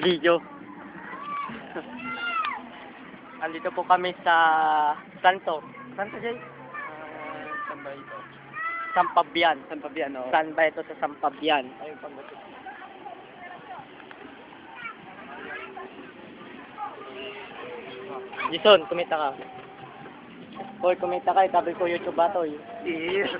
Video. Andito po kami sa Santo. Santo Jay? Saan ba ito? Sampabian. Sampabian, oo. Saan ba ito sa Sampabian? Ayun, pagbatik. Jason, kumita ka. Hoy, kumita ka. Sabi ko YouTube ba to? Yes.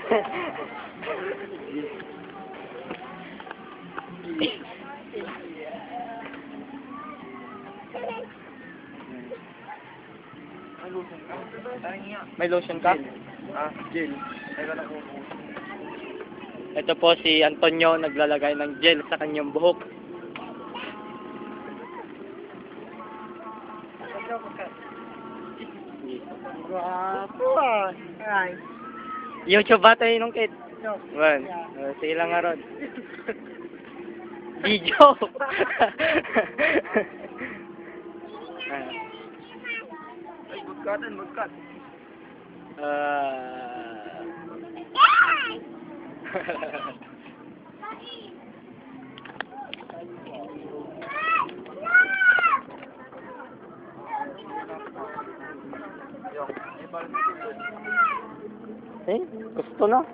May lotion ka? Gel. Teka lang po. Ito po si Antonio naglalagay ng gel sa kanyang buhok. Guwapo ah. Ay. YouTube ba tayo nung kid? No. Well, sige lang nga ron. Video! Ay, magkatan, magkat. Eh, gusto na.